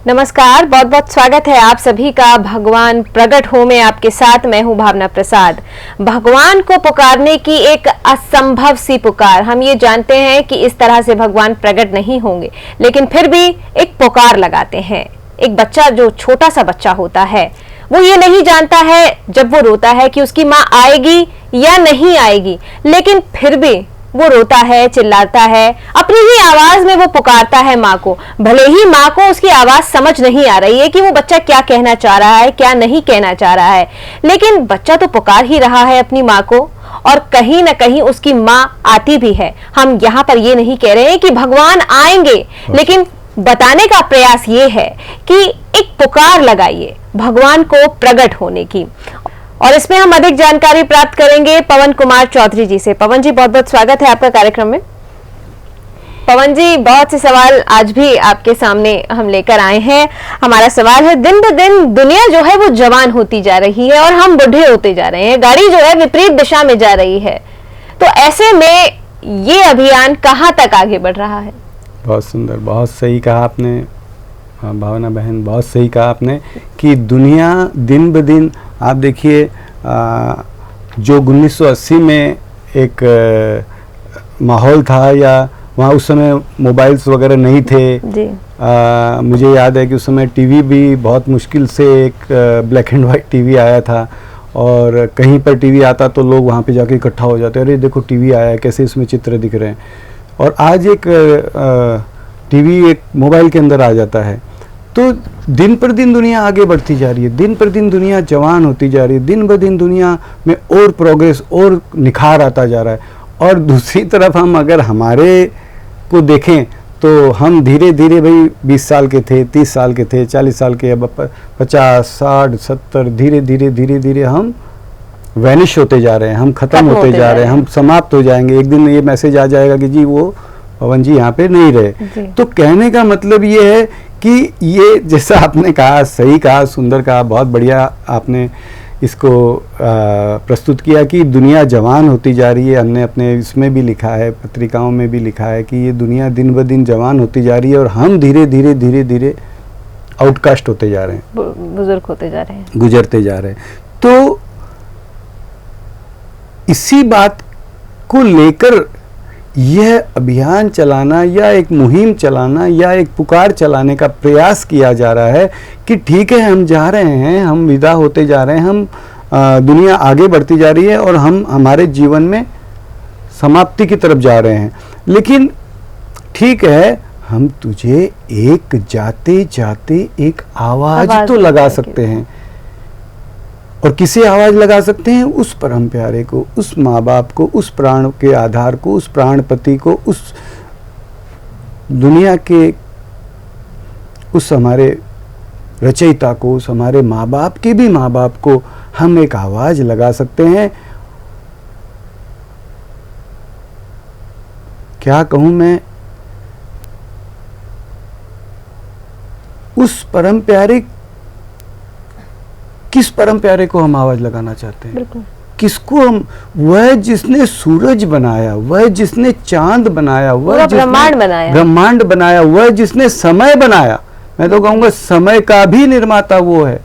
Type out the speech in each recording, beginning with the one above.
नमस्कार, बहुत बहुत स्वागत है आप सभी का भगवान प्रकट हो में आपके साथ मैं हूं भावना प्रसाद। भगवान को पुकारने की एक असंभव सी पुकार, हम ये जानते हैं कि इस तरह से भगवान प्रकट नहीं होंगे, लेकिन फिर भी एक पुकार लगाते हैं। एक बच्चा, जो छोटा सा बच्चा होता है, वो ये नहीं जानता है जब वो रोता है कि उसकी माँ आएगी या नहीं आएगी, लेकिन फिर भी वो रोता है, चिल्लाता है, अपनी ही आवाज में वो पुकारता है माँ को। भले ही माँ को उसकी आवाज समझ नहीं आ रही है कि वो बच्चा क्या कहना चाह रहा है, क्या नहीं कहना चाह रहा है, लेकिन बच्चा तो पुकार ही रहा है अपनी माँ को, और कहीं ना कहीं उसकी माँ आती भी है। हम यहाँ पर ये नहीं कह रहे हैं कि भगवान आएंगे, लेकिन बताने का प्रयास ये है कि एक पुकार लगाइए भगवान को प्रकट होने की। और इसमें हम अधिक जानकारी प्राप्त करेंगे पवन कुमार चौधरी जी से। पवन जी, बहुत बहुत स्वागत है आपका कार्यक्रम में। पवन जी, बहुत से सवाल आज भी आपके सामने हम लेकर आए हैं। हमारा सवाल है, दिन ब दिन दुनिया जो है वो जवान होती जा रही है और हम बूढ़े होते जा रहे हैं, गाड़ी जो है विपरीत दिशा में जा रही है, तो ऐसे में ये अभियान कहाँ तक आगे बढ़ रहा है? बहुत सुंदर, बहुत सही कहा आपने भावना बहन, बहुत सही कहा आपने कि दुनिया दिन ब दिन, आप देखिए जो 1980 में एक माहौल था, या वहाँ उस समय मोबाइल्स वगैरह नहीं थे जी। मुझे याद है कि उस समय टीवी भी बहुत मुश्किल से, एक ब्लैक एंड वाइट टीवी आया था, और कहीं पर टीवी आता तो लोग वहाँ पे जाके इकट्ठा हो जाते, अरे देखो टीवी आया है, कैसे इसमें चित्र दिख रहे हैं। और आज एक टीवी एक मोबाइल के अंदर आ जाता है। तो दिन पर दिन दुनिया आगे बढ़ती जा रही है, दिन पर दिन दुनिया जवान होती जा रही है, दिन ब दिन दुनिया में और प्रोग्रेस और निखार आता जा रहा है। और दूसरी तरफ हम अगर हमारे को देखें तो हम धीरे धीरे, भाई 20 साल के थे, 30 साल के थे, 40 साल के, अब 50, 60, 70, धीरे धीरे धीरे धीरे हम वैनिश होते जा रहे हैं, हम खत्म होते जा रहे हैं, हम समाप्त हो जाएंगे। एक दिन ये मैसेज आ जाएगा कि जी वो पवन जी यहाँ पे नहीं रहे। तो कहने का मतलब ये है कि ये, जैसा आपने कहा, सही कहा, सुंदर कहा, बहुत बढ़िया आपने इसको प्रस्तुत किया कि दुनिया जवान होती जा रही है। हमने अपने इसमें भी लिखा है, पत्रिकाओं में भी लिखा है कि ये दुनिया दिन ब दिन जवान होती जा रही है और हम धीरे धीरे धीरे धीरे आउटकास्ट होते जा रहे हैं, बुजुर्ग होते जा रहे हैं, गुजरते जा रहे हैं। तो इसी बात को लेकर यह अभियान चलाना, या एक मुहिम चलाना, या एक पुकार चलाने का प्रयास किया जा रहा है कि ठीक है, हम जा रहे हैं, हम विदा होते जा रहे हैं, हम दुनिया आगे बढ़ती जा रही है और हम हमारे जीवन में समाप्ति की तरफ जा रहे हैं। लेकिन ठीक है, हम तुझे एक जाते जाते एक आवाज तो लगा सकते हैं। और किसे आवाज लगा सकते हैं? उस परम प्यारे को, उस माँ बाप को, उस प्राण के आधार को, उस प्राणपति को, उस दुनिया के, उस हमारे रचयिता को, उस हमारे माँ बाप के भी माँ बाप को हम एक आवाज लगा सकते हैं। क्या कहूं मैं, उस परम प्यारे, किस परम प्यारे को हम आवाज लगाना चाहते हैं? किसको हम? वह जिसने सूरज बनाया, वह जिसने चांद बनाया, वह ब्रह्मांड बनाया, वह जिसने समय बनाया। मैं तो कहूंगा समय का भी निर्माता वो है।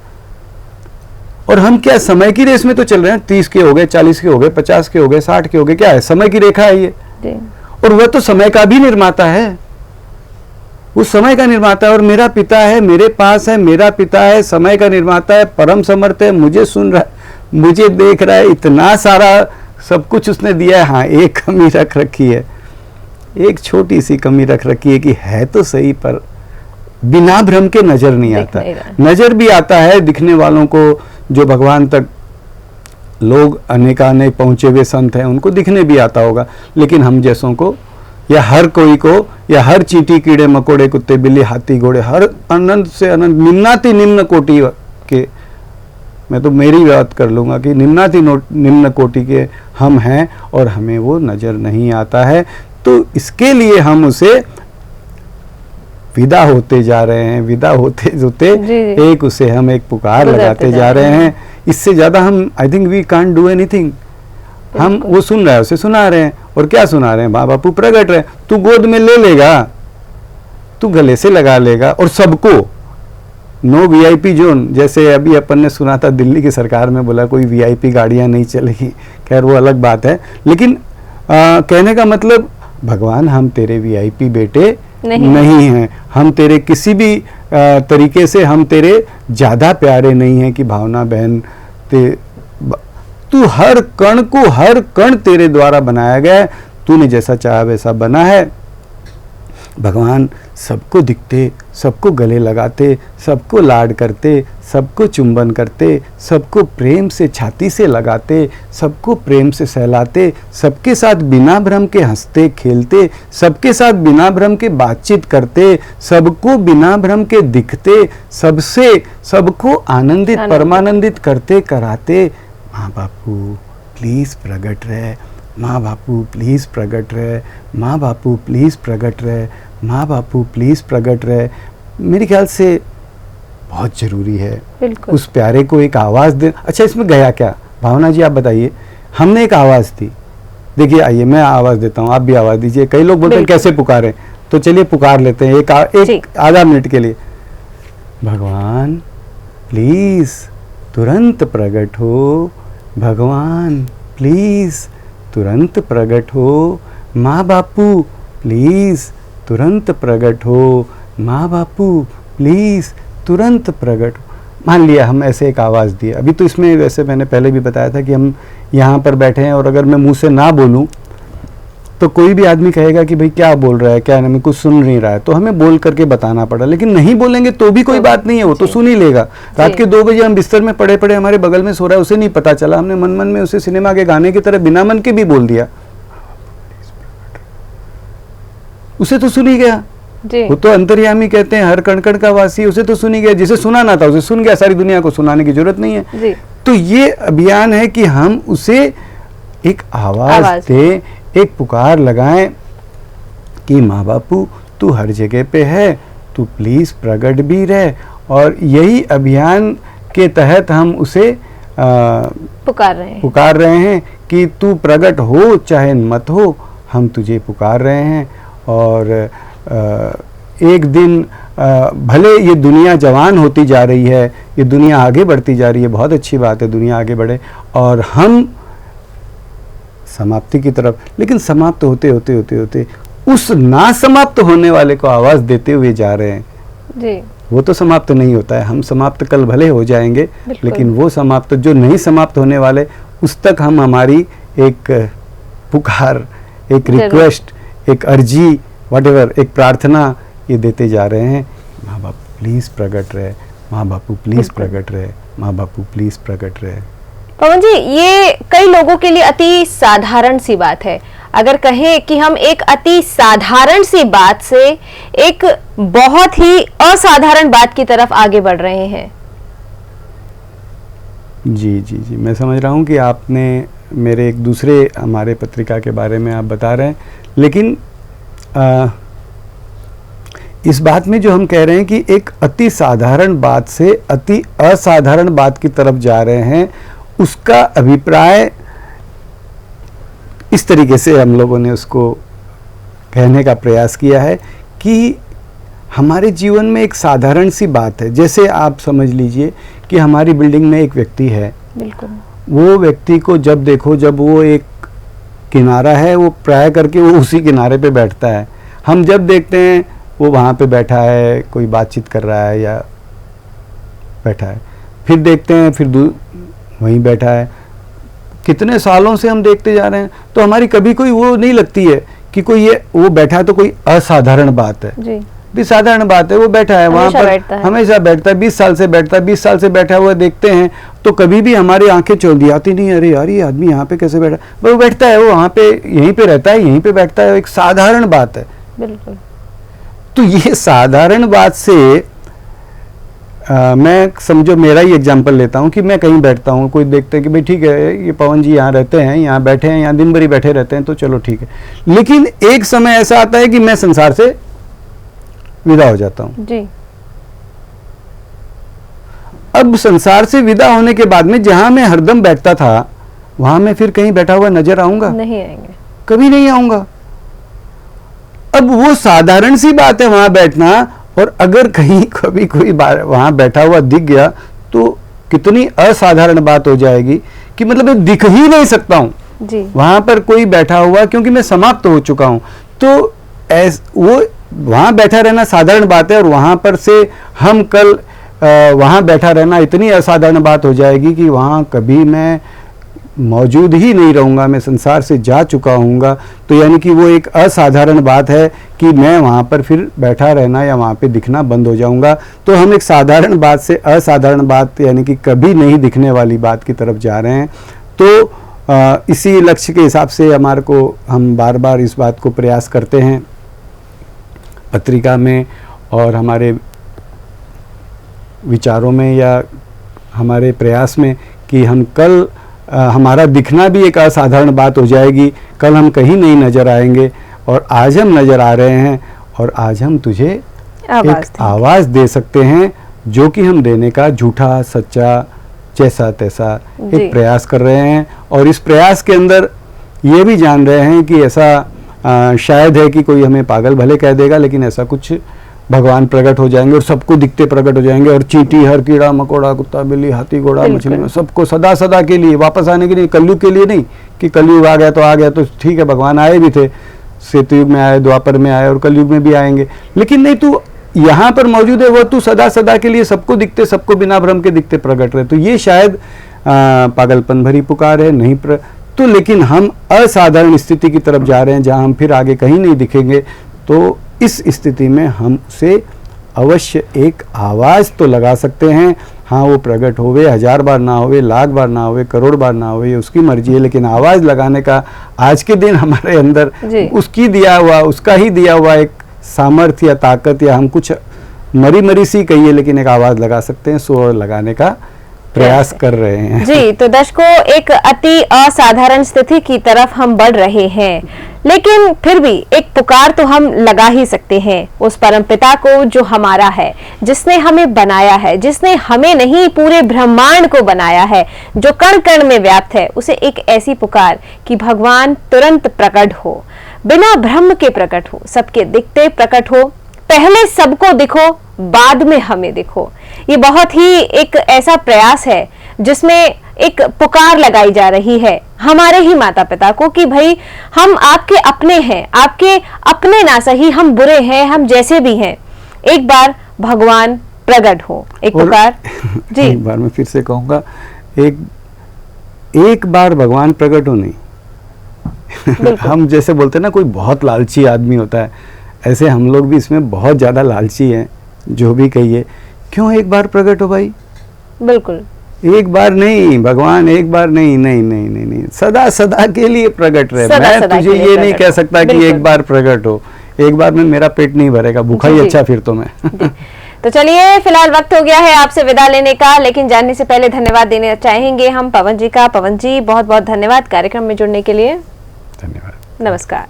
और हम क्या समय की रेस में तो चल रहे हैं, 30 के हो गए, 40 के हो गए, 50 के हो गए, 60 के हो गए, क्या है? समय की रेखा है ये। और वह तो समय का भी निर्माता है, उस समय का निर्माता है। और मेरा पिता है, मेरे पास है, मेरा पिता है, समय का निर्माता है, परम समर्थ है, मुझे सुन रहा है, मुझे देख रहा है, इतना सारा सब कुछ उसने दिया है। हाँ, एक कमी रख रखी है, एक छोटी सी कमी रख रखी है कि है तो सही, पर बिना भ्रम के नजर नहीं आता। नजर भी आता है दिखने वालों को, जो भगवान तक लोग अनेकानेक पहुंचे हुए संत हैं, उनको दिखने भी आता होगा, लेकिन हम जैसों को, या हर कोई को, या हर चींटी, कीड़े मकोड़े, कुत्ते बिल्ली, हाथी घोड़े, हर अनंत से अनंत, निम्नाति निम्न कोटि के, मैं तो मेरी बात कर लूँगा कि निम्नाति निम्न कोटि के हम हैं, और हमें वो नज़र नहीं आता है। तो इसके लिए हम उसे विदा होते जा रहे हैं, विदा होते होते एक उसे हम एक पुकार लगाते जा रहे हैं। इससे ज़्यादा हम, I think we can't do anything. हम वो सुन रहा है, उसे सुना रहे हैं, और क्या सुना रहे हैं? माँ बापू प्रकट रहे, तू गोद में ले लेगा, तू गले से लगा लेगा, और सबको नो वीआईपी जोन, जैसे अभी अपन ने सुना था दिल्ली की सरकार में बोला कोई वीआईपी गाड़ियां नहीं चलेगी, खैर वो अलग बात है। लेकिन कहने का मतलब भगवान हम तेरे वीआईपी बेटे नहीं हैं, हम तेरे किसी भी तरीके से हम तेरे ज़्यादा प्यारे नहीं हैं कि भावना बहन तू हर कण को, हर कण तेरे द्वारा बनाया गया है, तूने जैसा चाहा वैसा बना है। भगवान सबको दिखते, सबको गले लगाते, सबको लाड करते, सबको चुंबन करते, सबको प्रेम से छाती से लगाते, सबको प्रेम से सहलाते, सबके साथ बिना भ्रम के हंसते खेलते, सबके साथ बिना भ्रम के बातचीत करते, सबको बिना भ्रम के दिखते, सबसे सबको आनंदित परमानंदित करते कराते। माँ बापू प्लीज़ प्रगट रहे, माँ बापू प्लीज़ प्रगट रहे, माँ बापू प्लीज़ प्रगट रहे, माँ बापू प्लीज़ प्रगट रहे। मेरे ख्याल से बहुत ज़रूरी है उस प्यारे को एक आवाज़ दे। अच्छा, इसमें गया क्या भावना जी, आप बताइए। हमने एक आवाज़ दी, देखिए आइए मैं आवाज़ देता हूँ, आप भी आवाज़ दीजिए। कई लोग बोलते हैं कैसे पुकारें, तो चलिए पुकार लेते हैं एक आधा मिनट के लिए। भगवान प्लीज़ तुरंत प्रकट हो, भगवान प्लीज़ तुरंत प्रकट हो, माँ बापू प्लीज़ तुरंत प्रकट हो, माँ बापू प्लीज़ तुरंत प्रकट हो। मान लिया हम ऐसे एक आवाज़ दी, अभी तो इसमें वैसे मैंने पहले भी बताया था कि हम यहाँ पर बैठे हैं और अगर मैं मुंह से ना बोलूँ तो कोई भी आदमी कहेगा कि भाई क्या बोल रहा है, क्या हमें कुछ सुन नहीं रहा है, तो हमें बोल करके बताना पड़ा। लेकिन नहीं बोलेंगे तो भी कोई बात नहीं है, वो तो सुन ही लेगा। रात के 2 बजे हम बिस्तर में पड़े पड़े हमारे बगल में सो रहा है, उसे नहीं पता चला, हमने मन मन में उसे सिनेमा के गाने की तरह बिना मन के भी बोल दिया, उसे तो सुन ही गया। वो तो अंतर्यामी कहते हैं, हर कण कण का वासी, उसे तो सुन ही गया। जिसे सुना ना था उसे सुन गया, सारी दुनिया को सुनाने की जरूरत नहीं है। तो ये अभियान है कि हम उसे एक आवाज दें, एक पुकार लगाएं कि माँ बापू तू हर जगह पे है, तू प्लीज प्रगट भी रहे। और यही अभियान के तहत हम उसे पुकार रहे हैं कि तू प्रगट हो चाहे मत हो, हम तुझे पुकार रहे हैं। और एक दिन भले ये दुनिया जवान होती जा रही है, ये दुनिया आगे बढ़ती जा रही है, बहुत अच्छी बात है दुनिया आगे बढ़े, और हम समाप्ति की तरफ, लेकिन समाप्त होते होते होते होते उस ना समाप्त होने वाले को आवाज़ देते हुए जा रहे हैं जी। वो तो समाप्त नहीं होता है, हम समाप्त कल भले हो जाएंगे, लेकिन वो समाप्त जो नहीं समाप्त होने वाले, उस तक हम हमारी एक पुकार, एक रिक्वेस्ट, एक अर्जी, व्हाटएवर, एक प्रार्थना ये देते जा रहे हैं। माँ बापू प्लीज़ प्रगट रहे, माँ बापू प्लीज़ प्रगट रहे, माँ बापू प्लीज़ प्रगट रहे। पवन जी, ये कई लोगों के लिए अति साधारण सी बात है। अगर कहें कि हम एक अति साधारण सी बात से एक बहुत ही असाधारण बात की तरफ आगे बढ़ रहे हैं। जी जी जी, मैं समझ रहा हूँ कि आपने मेरे एक दूसरे हमारे पत्रिका के बारे में आप बता रहे हैं, लेकिन इस बात में जो हम कह रहे हैं कि एक अति साधारण बात से अति असाधारण बात की तरफ जा रहे हैं, उसका अभिप्राय इस तरीके से हम लोगों ने उसको कहने का प्रयास किया है कि हमारे जीवन में एक साधारण सी बात है। जैसे आप समझ लीजिए कि हमारी बिल्डिंग में एक व्यक्ति है, बिल्कुल, वो व्यक्ति को जब देखो, जब वो एक किनारा है, वो प्राय करके वो उसी किनारे पे बैठता है। हम जब देखते हैं वो वहाँ पे बैठा है, कोई बातचीत कर रहा है या बैठा है, फिर देखते हैं फिर वहीं बैठा है। कितने सालों से हम देखते जा रहे हैं, तो हमारी कभी कोई वो नहीं लगती है कि कोई ये वो बैठा है तो कोई असाधारण बात है जी। भी साधारण बात है, वो बैठा है वहाँ पर, हमेशा बैठता है, 20 साल से बैठता है, 20 साल से बैठा हुआ देखते हैं तो कभी भी हमारी आंखें चौंधी आती नहीं, अरे यार ये आदमी यहाँ पे कैसे बैठा, वो बैठता है, वो वहाँ पे यहीं पे रहता है, यहीं पे बैठता है, एक साधारण बात है। बिल्कुल। तो ये साधारण बात से मैं समझो मेरा ही एग्जाम्पल लेता हूँ कि मैं कहीं बैठता हूँ, कोई देखते हैं कि भाई ठीक है ये पवन जी यहाँ रहते हैं, यहाँ बैठे हैं, यहाँ दिन भर ही बैठे रहते हैं, तो चलो ठीक है। लेकिन एक समय ऐसा आता है कि मैं संसार से विदा हो जाता हूँ जी। अब संसार से विदा होने के बाद में जहां मैं हरदम बैठता था वहां मैं फिर कहीं बैठा हुआ नजर आऊंगा? नहीं आएंगे, कभी नहीं आऊंगा। अब वो साधारण सी बात है वहां बैठना, और अगर कहीं कभी कोई वहां बैठा हुआ दिख गया तो कितनी असाधारण बात हो जाएगी कि मतलब मैं दिख ही नहीं सकता हूं जी। वहां पर कोई बैठा हुआ, क्योंकि मैं समाप्त हो चुका हूं। तो वो वहां बैठा रहना साधारण बात है, और वहां पर से हम कल वहां बैठा रहना इतनी असाधारण बात हो जाएगी कि वहां कभी मैं मौजूद ही नहीं रहूंगा, मैं संसार से जा चुका हूँगा। तो यानी कि वो एक असाधारण बात है कि मैं वहाँ पर फिर बैठा रहना या वहाँ पे दिखना बंद हो जाऊंगा। तो हम एक साधारण बात से असाधारण बात, यानी कि कभी नहीं दिखने वाली बात की तरफ जा रहे हैं। तो इसी लक्ष्य के हिसाब से हम बार बार इस बात को प्रयास करते हैं पत्रिका में और हमारे विचारों में या हमारे प्रयास में कि हम कल हमारा दिखना भी एक असाधारण बात हो जाएगी। कल हम कहीं नहीं नजर आएंगे, और आज हम नजर आ रहे हैं, और आज हम तुझे एक आवाज दे सकते हैं, जो कि हम देने का झूठा सच्चा जैसा तैसा एक प्रयास कर रहे हैं। और इस प्रयास के अंदर ये भी जान रहे हैं कि ऐसा शायद है कि कोई हमें पागल भले कह देगा, लेकिन ऐसा कुछ भगवान प्रकट हो जाएंगे और सबको दिखते प्रकट हो जाएंगे, और चींटी, हर कीड़ा मकोड़ा, कुत्ता बिल्ली, हाथी घोड़ा मछली, सबको सदा सदा के लिए वापस आने के लिए, कलयुग के लिए नहीं कि कलयुग आ गया तो ठीक है। भगवान आए भी थे, सेतुयुग में आए, द्वापर में आए, और कलयुग में भी आएंगे, लेकिन नहीं, तू यहाँ पर मौजूद है, वो तू सदा सदा के लिए सबको दिखते, सबको बिना भ्रम के दिखते प्रकट रहे। तो ये शायद पागलपन भरी पुकार है, नहीं तो लेकिन हम असाधारण स्थिति की तरफ जा रहे हैं, जहाँ हम फिर आगे कहीं नहीं दिखेंगे। तो इस स्थिति में हम उसे अवश्य एक आवाज तो लगा सकते हैं। हाँ, वो प्रकट होवे 1000 बार ना होवे, लाख बार ना होवे, करोड़ बार ना होवे, उसकी मर्जी है, लेकिन आवाज लगाने का आज के दिन हमारे अंदर उसका ही दिया हुआ एक सामर्थ्य या ताकत, या हम कुछ मरी सी कहिए, लेकिन एक आवाज लगा सकते हैं, स्वर लगाने का प्रयास कर रहे हैं। जी, तो दर्शकों, एक अति असाधारण स्थिति की तरफ हम बढ़ रहे हैं, लेकिन फिर भी एक पुकार तो हम लगा ही सकते हैं उस परमपिता को जो हमारा है, जिसने हमें बनाया है, जिसने हमें नहीं पूरे ब्रह्मांड को बनाया है, जो कण कण में व्याप्त है। उसे एक ऐसी पुकार कि भगवान तुरंत प्रकट हो, बिना भ्रम के प्रकट हो, सबके दिखते प्रकट हो, पहले सबको दिखो, बाद में हमें दिखो। ये बहुत ही एक ऐसा प्रयास है जिसमें एक पुकार लगाई जा रही है हमारे ही माता पिता को कि भाई हम आपके अपने हैं, आपके अपने ना सही, हम बुरे हैं, हम जैसे भी हैं, एक बार भगवान प्रकट हो। एक पुकार जी, एक बार मैं फिर से कहूंगा, एक बार भगवान प्रकट हो नहीं हम जैसे बोलते हैं ना, कोई बहुत लालची आदमी होता है, ऐसे हम लोग भी इसमें बहुत ज्यादा लालची हैं। जो भी कहिए, क्यों एक बार प्रकट हो भाई? बिल्कुल एक बार नहीं, भगवान एक बार नहीं, नहीं नहीं नहीं नहीं, सदा सदा के लिए प्रकट रहे। मैं तुझे ये नहीं कह सकता कि एक बार प्रकट हो, एक बार में मेरा पेट नहीं भरेगा, भूखा ही अच्छा फिर तो मैं तो चलिए, फिलहाल वक्त हो गया है आपसे विदा लेने का, लेकिन जानने से पहले धन्यवाद देना चाहेंगे हम पवन जी का। पवन जी, बहुत बहुत धन्यवाद कार्यक्रम में जुड़ने के लिए। धन्यवाद। नमस्कार।